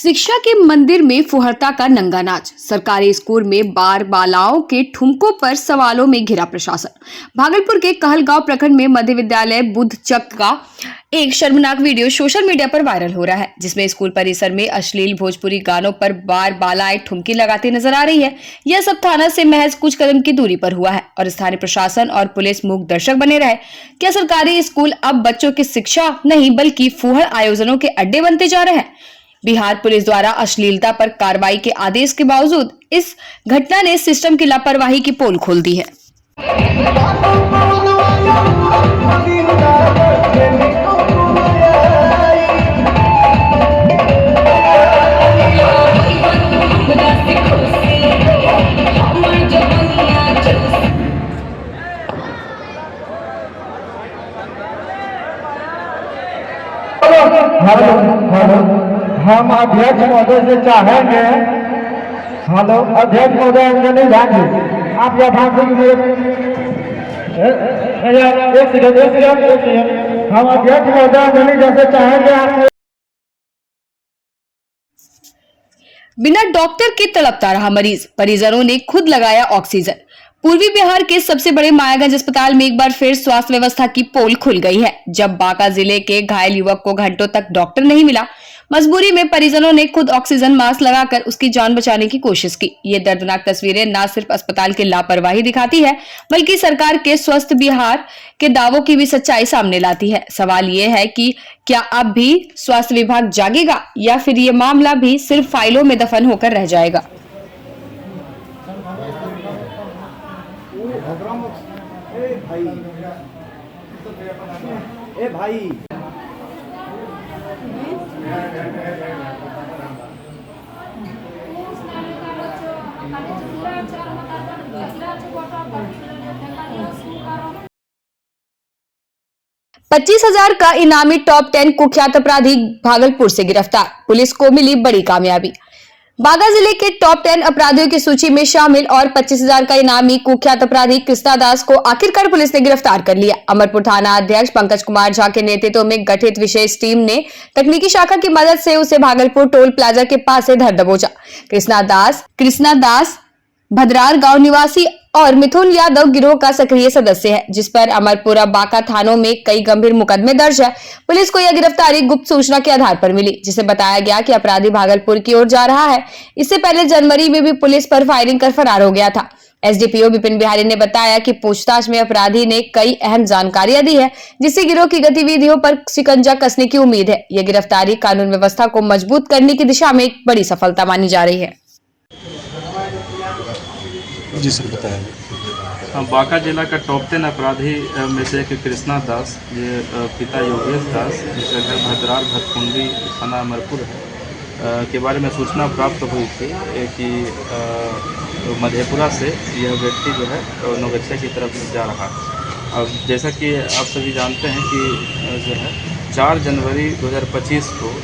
शिक्षा के मंदिर में फुहरता का नंगा नाच। सरकारी स्कूल में बार बालाओं के ठुमकों पर सवालों में घिरा प्रशासन। भागलपुर के कहलगांव प्रखंड में मध्य विद्यालय बुद्धचक का एक शर्मनाक वीडियो सोशल मीडिया पर वायरल हो रहा है, जिसमें स्कूल परिसर में अश्लील भोजपुरी गानों पर बार बालाएं ठुमकी लगाती नजर आ रही है। यह सब थाना से महज कुछ कदम की दूरी पर हुआ है और स्थानीय प्रशासन और पुलिस मूक दर्शक बने रहे। क्या सरकारी स्कूल अब बच्चों की शिक्षा नहीं बल्कि फुहर आयोजनों के अड्डे बनते जा रहे हैं? बिहार पुलिस द्वारा अश्लीलता पर कार्रवाई के आदेश के बावजूद इस घटना ने सिस्टम की लापरवाही की पोल खोल दी है। हम अध्यक्ष महोदय से चाहेंगे, हेलो अध्यक्ष महोदय अंजनी भाग आप या भाग हम अध्यक्ष महोदय अंजनी जैसे चाहेंगे आप। बिना डॉक्टर के तड़पता रहा मरीज, परिजनों ने खुद लगाया ऑक्सीजन। पूर्वी बिहार के सबसे बड़े मायागंज अस्पताल में एक बार फिर स्वास्थ्य व्यवस्था की पोल खुल गई है, जब बांका जिले के घायल युवक को घंटों तक डॉक्टर नहीं मिला। मजबूरी में परिजनों ने खुद ऑक्सीजन मास्क लगाकर उसकी जान बचाने की कोशिश की। ये दर्दनाक तस्वीरें न सिर्फ अस्पताल की लापरवाही दिखाती है, बल्कि सरकार के स्वस्थ बिहार के दावों की भी सच्चाई सामने लाती है। सवाल ये है कि क्या अब भी स्वास्थ्य विभाग जागेगा या फिर ये मामला भी सिर्फ फाइलों में दफन होकर रह जाएगा? ए भाई $25,000 का इनामी टॉप 10 कुख्यात अपराधी भागलपुर से गिरफ्तार। पुलिस को मिली बड़ी कामयाबी। बांका जिले के टॉप 10 अपराधियों की सूची में शामिल और 25,000 का इनामी कुख्यात अपराधी कृष्णा दास को आखिरकार पुलिस ने गिरफ्तार कर लिया। अमरपुर थाना अध्यक्ष पंकज कुमार झा के नेतृत्व में गठित विशेष टीम ने तकनीकी शाखा की मदद से उसे भागलपुर टोल प्लाजा के पास से धर दबोचा। कृष्णा दास भद्रार गांव निवासी और मिथुन यादव गिरोह का सक्रिय सदस्य है, जिस पर अमरपुरा बांका थानों में कई गंभीर मुकदमे दर्ज है। पुलिस को यह गिरफ्तारी गुप्त सूचना के आधार पर मिली, जिसे बताया गया कि अपराधी भागलपुर की ओर जा रहा है। इससे पहले जनवरी में भी पुलिस पर फायरिंग कर फरार हो गया था। एसडीपीओ विपिन बिहारी ने बताया कि पूछताछ में अपराधी ने कई अहम जानकारियां दी है, जिससे गिरोह की गतिविधियों पर शिकंजा कसने की उम्मीद है। यह गिरफ्तारी कानून व्यवस्था को मजबूत करने की दिशा में एक बड़ी सफलता मानी जा रही है। जी सर बताया। बांका जिला का टॉप 10 अपराधी में से एक कृष्णा दास, ये पिता योगेश दास, जिसका घर भद्रार भतकुंडी थाना अमरपुर है, के बारे में सूचना प्राप्त हुई थी कि मधेपुरा से यह व्यक्ति जो है नौगछिया की तरफ जा रहा है। अब जैसा कि आप सभी जानते हैं कि जो है 4 जनवरी 2025 को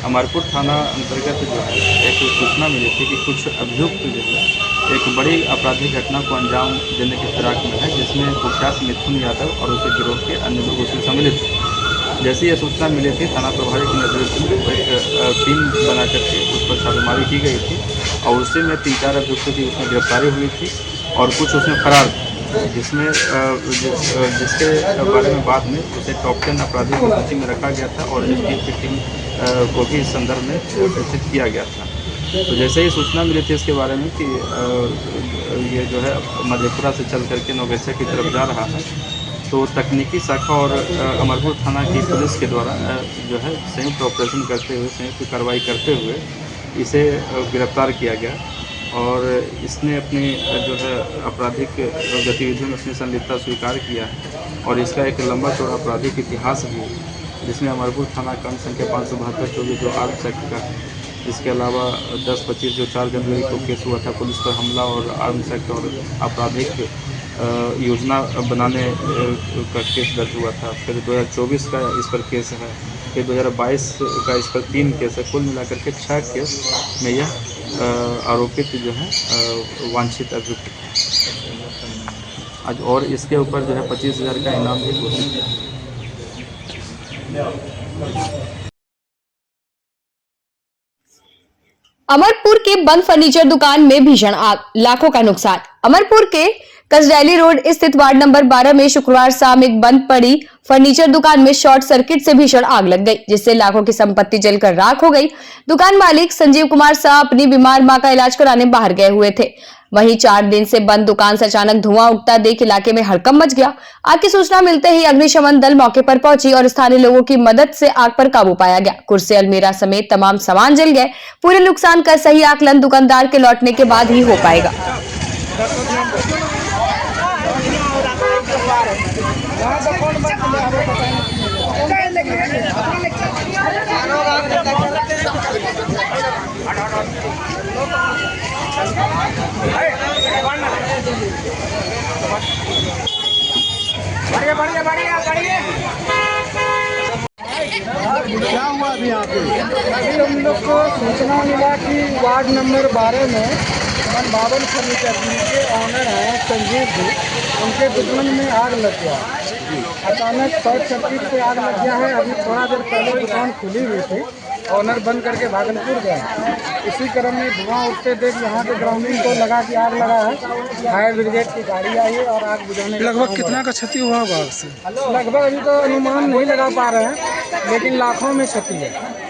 अमरपुर थाना अंतर्गत जो है एक सूचना मिली थी कि कुछ अभियुक्त जो है एक बड़ी आपराधिक घटना को अंजाम देने की फिराक में है, जिसमें कुख्यात मिथुन यादव और उसके गिरोह के अन्य लोग उसमें सम्मिलित थे। जैसे यह सूचना मिली थी, थाना प्रभारी के नेतृत्व में एक टीम बना करके उस पर छापेमारी की गई थी और उसी में 3-4 अभियुक्तों की उसमें गिरफ्तारी हुई थी और कुछ उसमें फरार थे, जिसमें जिसके बारे में बाद में उसे टॉप 10 अपराधियों की सूची में रखा गया था और एसटीएफ की टीम को भी इस संदर्भ में सूचित किया गया था। तो जैसे ही सूचना मिली थी इसके बारे में कि ये जो है मधेपुरा से चल करके नौगछिया की तरफ जा रहा है, तो तकनीकी शाखा और अमरपुर थाना की पुलिस के द्वारा जो है संयुक्त ऑपरेशन करते हुए, संयुक्त कार्रवाई करते हुए इसे गिरफ्तार किया गया और इसने अपनी जो है आपराधिक गतिविधियों में अपनी संलिप्तता स्वीकार किया है और इसका एक लंबा चौड़ा आपराधिक इतिहास भी है, जिसमें अमरपुर थाना कांड संख्या 572 जो आर्म्स एक्ट का है, इसके अलावा 10-25 जो 4 जनवरी को केस हुआ था पुलिस पर हमला और आर्म्स एक्ट और आपराधिक योजना बनाने का केस दर्ज हुआ था। फिर 2024 का इस पर केस है, फिर 2022 का इस पर 3 केस है। कुल मिलाकर के 6 केस में यह आरोपित जो है वांछित अभियुक्त आज और इसके ऊपर जो है 25,000 का इनाम भी घोषित किया है। अमरपुर के बंद फर्नीचर दुकान में भीषण आग, लाखों का नुकसान। अमरपुर के कसरैली रोड स्थित वार्ड नंबर 12 में शुक्रवार शाम एक बंद पड़ी फर्नीचर दुकान में शॉर्ट सर्किट से भीषण आग लग गई, जिससे लाखों की संपत्ति जलकर राख हो गई। दुकान मालिक संजीव कुमार शाह अपनी बीमार मां का इलाज कराने बाहर गए हुए थे। वहीं 4 दिन से बंद दुकान से अचानक धुआं उठता देख इलाके में हड़कंप मच गया। आग की सूचना मिलते ही अग्निशमन दल मौके पर पहुंची और स्थानीय लोगों की मदद से आग पर काबू पाया गया। कुर्सी, अलमीरा समेत तमाम सामान जल गए। पूरे नुकसान का सही आकलन दुकानदार के लौटने के बाद ही हो पाएगा। क्या हुआ अभी यहाँ पे? अभी हम लोग को सूचना मिला कि वार्ड नंबर 12 में बावन फर्नीचर के ऑनर हैं संजीव जी, उनके दुकान में आग लग गया। अचानक शॉर्ट सर्किट से आग लग गया है। अभी थोड़ा देर पहले दुकान खुली हुई थी, ऑनर बंद करके भागलपुर गए। इसी क्रम में धुआं उठते देख यहाँ के ग्रामीण को लगा कि आग लगा है। फायर ब्रिगेड की गाड़ी आई है और आग बुझाने। लगभग कितना का क्षति हुआ होगा आग से? लगभग अभी तो अनुमान नहीं लगा पा रहे हैं, लेकिन लाखों में क्षति है।